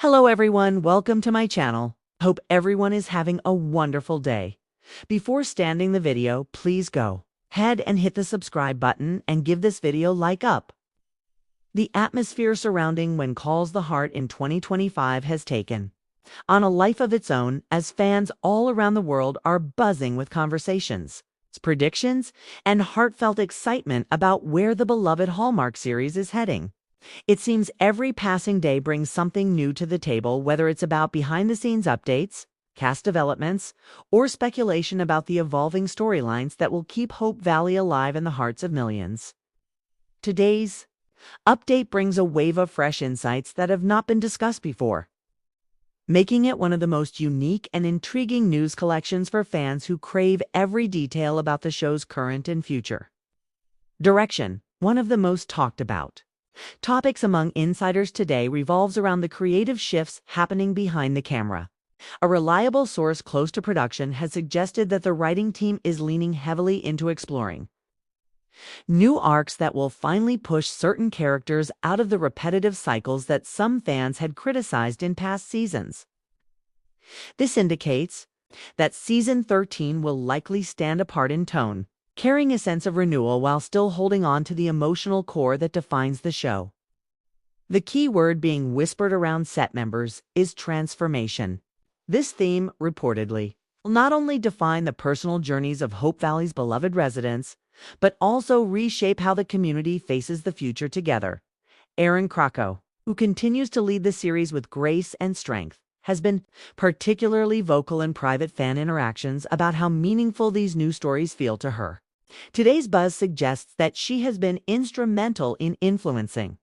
Hello everyone, welcome to my channel. Hope everyone is having a wonderful day. Before starting the video, please go ahead and hit the subscribe button and give this video like up. The atmosphere surrounding When Calls the Heart in 2025 has taken on a life of its own as fans all around the world are buzzing with conversations, predictions, and heartfelt excitement about where the beloved Hallmark series is heading. It seems every passing day brings something new to the table, whether it's about behind-the-scenes updates, cast developments, or speculation about the evolving storylines that will keep Hope Valley alive in the hearts of millions. Today's update brings a wave of fresh insights that have not been discussed before, making it one of the most unique and intriguing news collections for fans who crave every detail about the show's current and future. Direction, one of the most talked about topics among insiders today, revolves around the creative shifts happening behind the camera. A reliable source close to production has suggested that the writing team is leaning heavily into exploring new arcs that will finally push certain characters out of the repetitive cycles that some fans had criticized in past seasons. This indicates that Season 13 will likely stand apart in tone, carrying a sense of renewal while still holding on to the emotional core that defines the show. The key word being whispered around set members is transformation. This theme, reportedly, will not only define the personal journeys of Hope Valley's beloved residents, but also reshape how the community faces the future together. Aaron Krakow, who continues to lead the series with grace and strength, has been particularly vocal in private fan interactions about how meaningful these new stories feel to her. Today's buzz suggests that she has been instrumental in influencing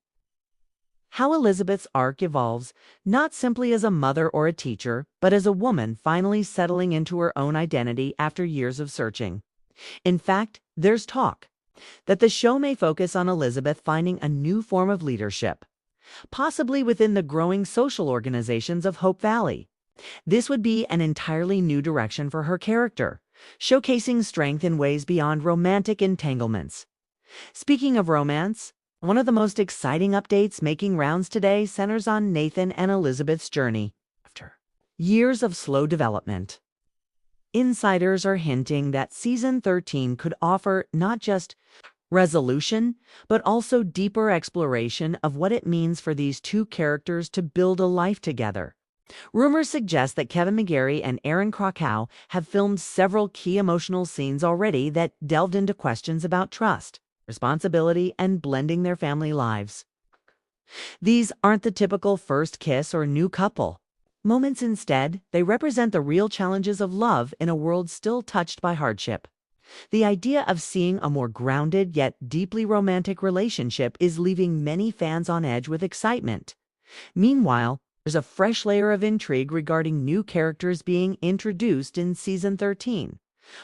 how Elizabeth's arc evolves, not simply as a mother or a teacher, but as a woman finally settling into her own identity after years of searching. In fact, there's talk that the show may focus on Elizabeth finding a new form of leadership, possibly within the growing social organizations of Hope Valley. This would be an entirely new direction for her character, showcasing strength in ways beyond romantic entanglements. Speaking of romance, one of the most exciting updates making rounds today centers on Nathan and Elizabeth's journey after years of slow development. Insiders are hinting that Season 13 could offer not just resolution, but also deeper exploration of what it means for these two characters to build a life together. Rumors suggest that Kevin McGarry and Aaron Krakow have filmed several key emotional scenes already that delved into questions about trust, responsibility, and blending their family lives. These aren't the typical first kiss or new couple moments. Instead, they represent the real challenges of love in a world still touched by hardship. The idea of seeing a more grounded yet deeply romantic relationship is leaving many fans on edge with excitement. Meanwhile, there's a fresh layer of intrigue regarding new characters being introduced in Season 13.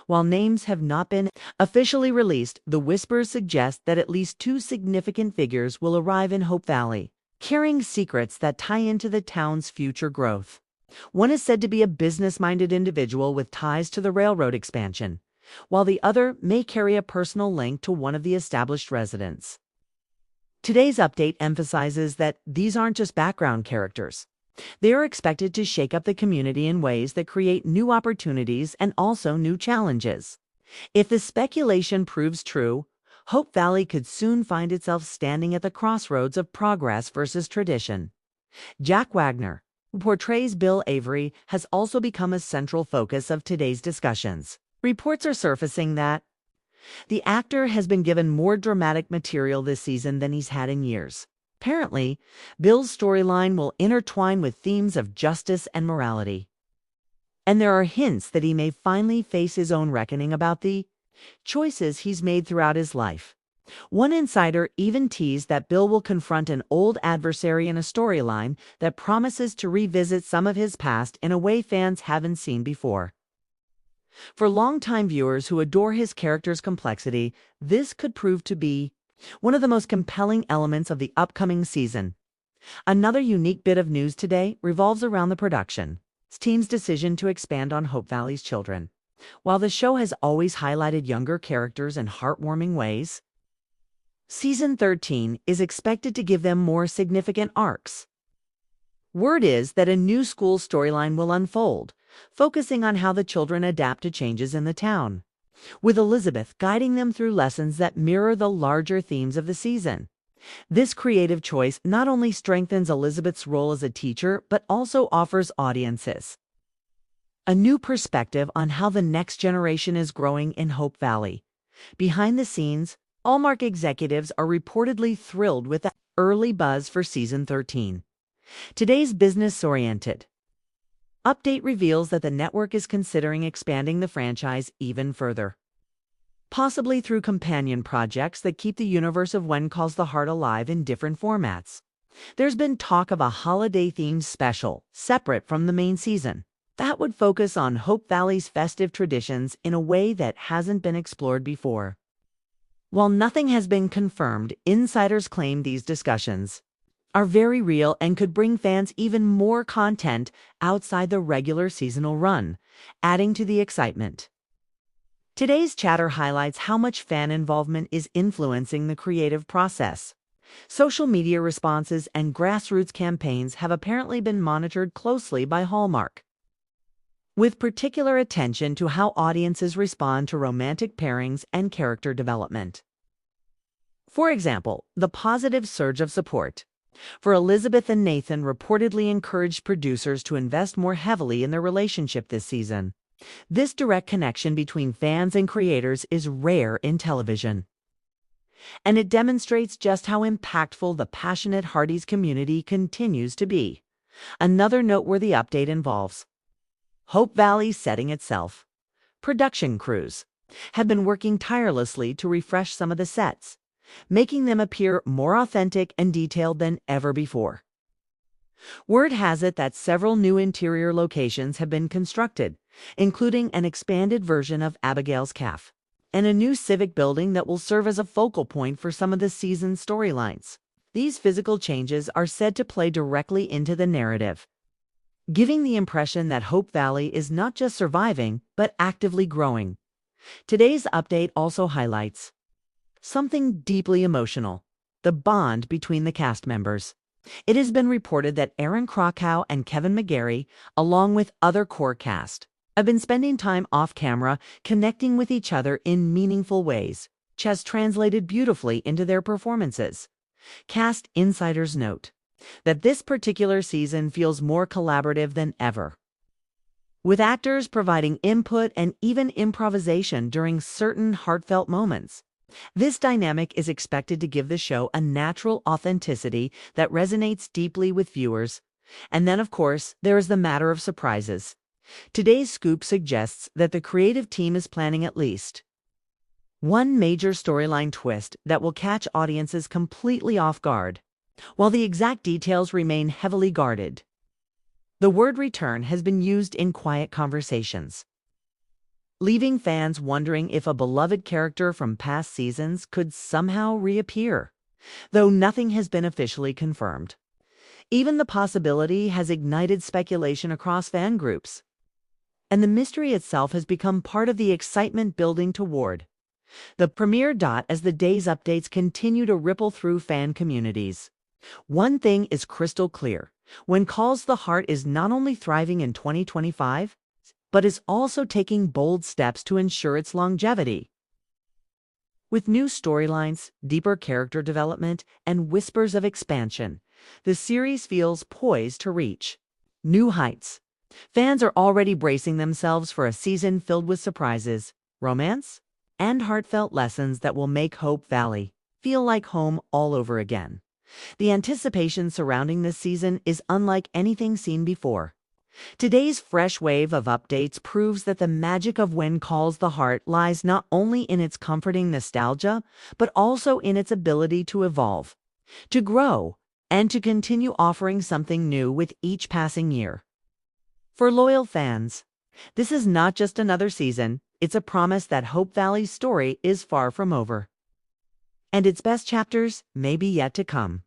While names have not been officially released, the whispers suggest that at least two significant figures will arrive in Hope Valley, carrying secrets that tie into the town's future growth. One is said to be a business-minded individual with ties to the railroad expansion, while the other may carry a personal link to one of the established residents. Today's update emphasizes that these aren't just background characters. They are expected to shake up the community in ways that create new opportunities and also new challenges. If the speculation proves true, Hope Valley could soon find itself standing at the crossroads of progress versus tradition. Jack Wagner, who portrays Bill Avery, has also become a central focus of today's discussions. Reports are surfacing that the actor has been given more dramatic material this season than he's had in years. Apparently, Bill's storyline will intertwine with themes of justice and morality. And there are hints that he may finally face his own reckoning about the choices he's made throughout his life. One insider even teased that Bill will confront an old adversary in a storyline that promises to revisit some of his past in a way fans haven't seen before. For longtime viewers who adore his character's complexity, this could prove to be one of the most compelling elements of the upcoming season. Another unique bit of news today revolves around the production team's decision to expand on Hope Valley's children. While the show has always highlighted younger characters in heartwarming ways, Season 13 is expected to give them more significant arcs. Word is that a new school storyline will unfold, focusing on how the children adapt to changes in the town, with Elizabeth guiding them through lessons that mirror the larger themes of the season. This creative choice not only strengthens Elizabeth's role as a teacher, but also offers audiences a new perspective on how the next generation is growing in Hope Valley. Behind the scenes, Hallmark executives are reportedly thrilled with the early buzz for season 13. Today's business-oriented update reveals that the network is considering expanding the franchise even further, possibly through companion projects that keep the universe of When Calls the Heart alive in different formats. There's been talk of a holiday-themed special, separate from the main season, that would focus on Hope Valley's festive traditions in a way that hasn't been explored before. While nothing has been confirmed, insiders claim these discussions are very real and could bring fans even more content outside the regular seasonal run, adding to the excitement. Today's chatter highlights how much fan involvement is influencing the creative process. Social media responses and grassroots campaigns have apparently been monitored closely by Hallmark, with particular attention to how audiences respond to romantic pairings and character development. For example, the positive surge of support for Elizabeth and Nathan reportedly encouraged producers to invest more heavily in their relationship this season. This direct connection between fans and creators is rare in television, and it demonstrates just how impactful the passionate Hardy's community continues to be. Another noteworthy update involves Hope Valley setting itself. Production crews have been working tirelessly to refresh some of the sets, making them appear more authentic and detailed than ever before. Word has it that several new interior locations have been constructed, including an expanded version of Abigail's Cafe and a new civic building that will serve as a focal point for some of the season's storylines. These physical changes are said to play directly into the narrative, giving the impression that Hope Valley is not just surviving, but actively growing. Today's update also highlights something deeply emotional: the bond between the cast members. It has been reported that Aaron Krakow and Kevin McGarry, along with other core cast, have been spending time off-camera connecting with each other in meaningful ways, which has translated beautifully into their performances. Cast insiders note that this particular season feels more collaborative than ever, with actors providing input and even improvisation during certain heartfelt moments. This dynamic is expected to give the show a natural authenticity that resonates deeply with viewers. And then, of course, there is the matter of surprises. Today's scoop suggests that the creative team is planning at least one major storyline twist that will catch audiences completely off guard, while the exact details remain heavily guarded. The word return has been used in quiet conversations, leaving fans wondering if a beloved character from past seasons could somehow reappear, though nothing has been officially confirmed. Even the possibility has ignited speculation across fan groups, and the mystery itself has become part of the excitement building toward the premiere. As the day's updates continue to ripple through fan communities, one thing is crystal clear: When Calls the Heart is not only thriving in 2025, but is also taking bold steps to ensure its longevity. With new storylines, deeper character development, and whispers of expansion, the series feels poised to reach new heights. Fans are already bracing themselves for a season filled with surprises, romance, and heartfelt lessons that will make Hope Valley feel like home all over again. The anticipation surrounding this season is unlike anything seen before. Today's fresh wave of updates proves that the magic of When Calls the Heart lies not only in its comforting nostalgia, but also in its ability to evolve, to grow, and to continue offering something new with each passing year. For loyal fans, this is not just another season, it's a promise that Hope Valley's story is far from over, and its best chapters may be yet to come.